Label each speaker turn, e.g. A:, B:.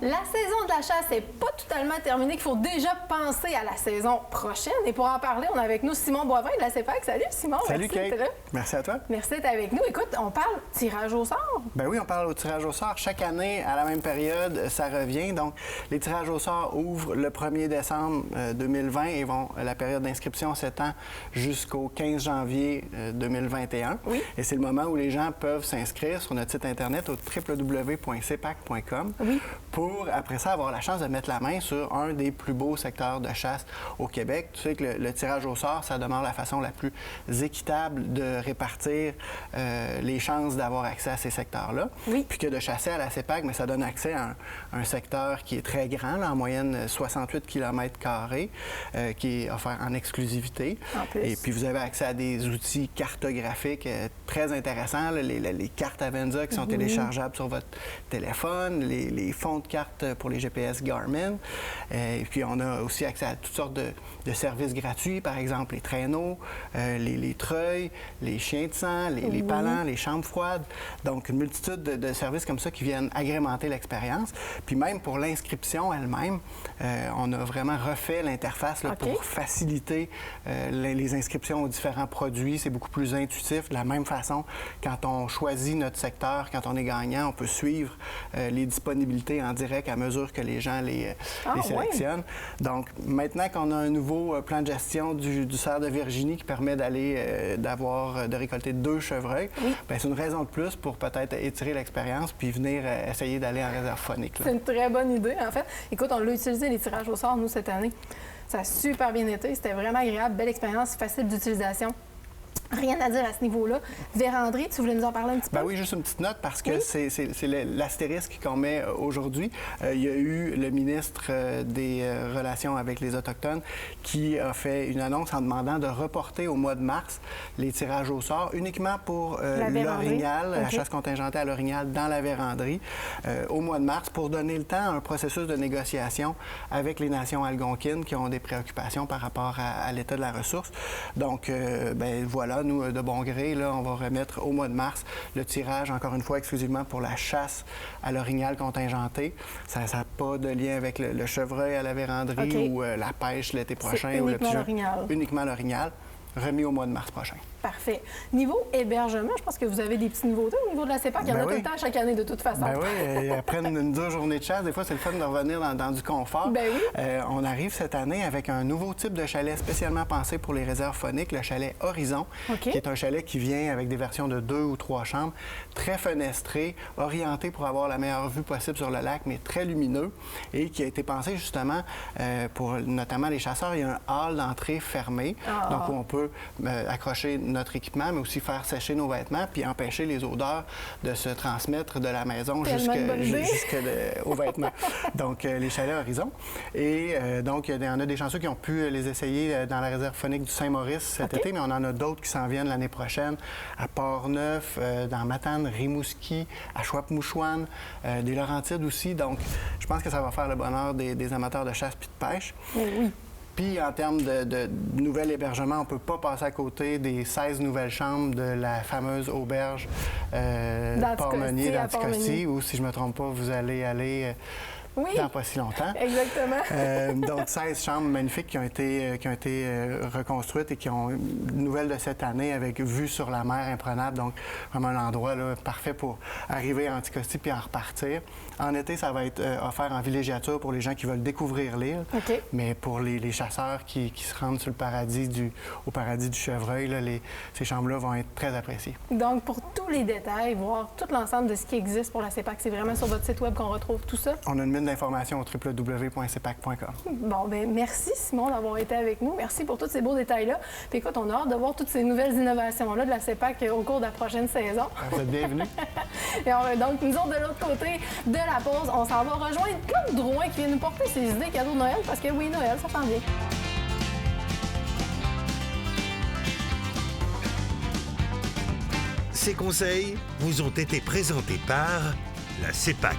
A: La saison de la chasse n'est pas totalement terminée, qu'il faut déjà penser à la saison prochaine. Et pour en parler, on a avec nous Simon Boivin de la CEPAC. Salut Simon.
B: Salut Kate. Merci à toi.
A: Merci d'être avec nous. Écoute, on parle tirage au sort.
B: Ben oui, on parle au tirage au sort. Chaque année, à la même période, ça revient. Donc, les tirages au sort ouvrent le 1er décembre 2020 et la période d'inscription s'étend jusqu'au 15 janvier 2021.
A: Oui.
B: Et c'est le moment où les gens peuvent s'inscrire sur notre site Internet au www.cepac.com pour, après ça, avoir la chance de mettre la main sur un des plus beaux secteurs de chasse au Québec. Tu sais que le tirage au sort, ça demeure la façon la plus équitable de répartir les chances d'avoir accès à ces secteurs-là.
A: Oui.
B: Puis que de chasser à la CEPAC, mais ça donne accès à un secteur qui est très grand, là, en moyenne 68 km², qui est offert en exclusivité.
A: En plus.
B: Et puis vous avez accès à des outils cartographiques très intéressants, là, les cartes Avenza qui sont téléchargeables sur votre téléphone, les fonds de cartes pour les GPS Garmin. Et puis on a aussi accès à toutes sortes de services gratuits, par exemple les traîneaux, les treuils, les chiens de sang, les palans, les chambres froides. Donc une multitude de services comme ça qui viennent agrémenter l'expérience. Puis même pour l'inscription elle-même, on a vraiment refait l'interface pour faciliter les inscriptions aux différents produits. C'est beaucoup plus intuitif. De la même façon, quand on choisit notre secteur, quand on est gagnant, on peut suivre les disponibilités en direct à mesure que les gens les sélectionnent. Donc, maintenant qu'on a un nouveau plan de gestion du cerf de Virginie qui permet de récolter 2 chevreuils, bien, c'est une raison de plus pour peut-être étirer l'expérience puis venir essayer d'aller en réserve phonique.
A: C'est une très bonne idée, en fait. Écoute, on l'a utilisé, les tirages au sort, nous, cette année. Ça a super bien été. C'était vraiment agréable, belle expérience, facile d'utilisation. Rien à dire à ce niveau-là. Vérandry, tu voulais nous en parler un petit peu?
B: Ben oui, juste une petite note parce que c'est l'astérisque qu'on met aujourd'hui. Il y a eu le ministre des Relations avec les Autochtones qui a fait une annonce en demandant de reporter au mois de mars les tirages au sort uniquement pour l'orignal, la chasse contingentée à l'orignal dans la vérandrie au mois de mars pour donner le temps à un processus de négociation avec les nations algonquines qui ont des préoccupations par rapport à l'état de la ressource. Donc, ben voilà. Nous, de bon gré, là, on va remettre au mois de mars le tirage, encore une fois, exclusivement pour la chasse à l'orignal contingenté. Ça n'a pas de lien avec le chevreuil à la vérandrie ou la pêche l'été prochain.
A: Ou le pigeon.
B: Uniquement l'orignal, remis au mois de mars prochain.
A: Parfait. Niveau hébergement, je pense que vous avez des petites nouveautés au niveau de la CEPAC. Il y en a tout le temps chaque année, de toute façon.
B: Ben oui, après une dure journée de chasse, des fois, c'est le fun de revenir dans du confort.
A: Ben oui.
B: On arrive cette année avec un nouveau type de chalet spécialement pensé pour les réserves phoniques, le chalet Horizon, qui est un chalet qui vient avec des versions de 2 ou 3 chambres, très fenestré, orienté pour avoir la meilleure vue possible sur le lac, mais très lumineux, et qui a été pensé justement pour notamment les chasseurs. Il y a un hall d'entrée fermé, donc où on peut accrocher notre équipement, mais aussi faire sécher nos vêtements, puis empêcher les odeurs de se transmettre de la maison jusqu'aux vêtements. Donc, les chalets Horizon. Et donc, il y en a des chanceux qui ont pu les essayer dans la réserve phonique du Saint-Maurice cet été, mais on en a d'autres qui s'en viennent l'année prochaine, à Port-Neuf, dans Matane, Rimouski, à Chouap-Mouchouane, des Laurentides aussi. Donc, je pense que ça va faire le bonheur des amateurs de chasse puis de pêche.
A: Oui.
B: Puis, en termes de nouvel hébergement, on ne peut pas passer à côté des 16 nouvelles chambres de la fameuse auberge Port-Meunier d'Anticosti, où, si je ne me trompe pas, vous allez aller dans pas si longtemps.
A: Exactement.
B: Donc, 16 chambres magnifiques qui ont été reconstruites et qui ont une nouvelle de cette année avec vue sur la mer imprenable. Donc, vraiment un endroit là, parfait pour arriver à Anticosti puis en repartir. En été, ça va être offert en villégiature pour les gens qui veulent découvrir l'île. Mais pour les chasseurs qui se rendent sur le paradis au paradis du chevreuil, là, ces chambres-là vont être très appréciées.
A: Donc, pour tous les détails, voir tout l'ensemble de ce qui existe pour la CEPAC, c'est vraiment sur votre site web qu'on retrouve tout ça?
B: On a une mine d'informations au www.cepac.com.
A: Bon, bien, merci Simon d'avoir été avec nous. Merci pour tous ces beaux détails-là. Puis écoute, on a hâte de voir toutes ces nouvelles innovations-là de la CEPAC au cours de la prochaine saison.
B: Vous êtes bienvenus.
A: Et donc, nous autres, de l'autre côté de la pause, on s'en va rejoindre Claude Drouin qui vient nous porter ses idées cadeaux de Noël, parce que oui, Noël, ça s'en vient.
C: Ces conseils vous ont été présentés par la CEPAC.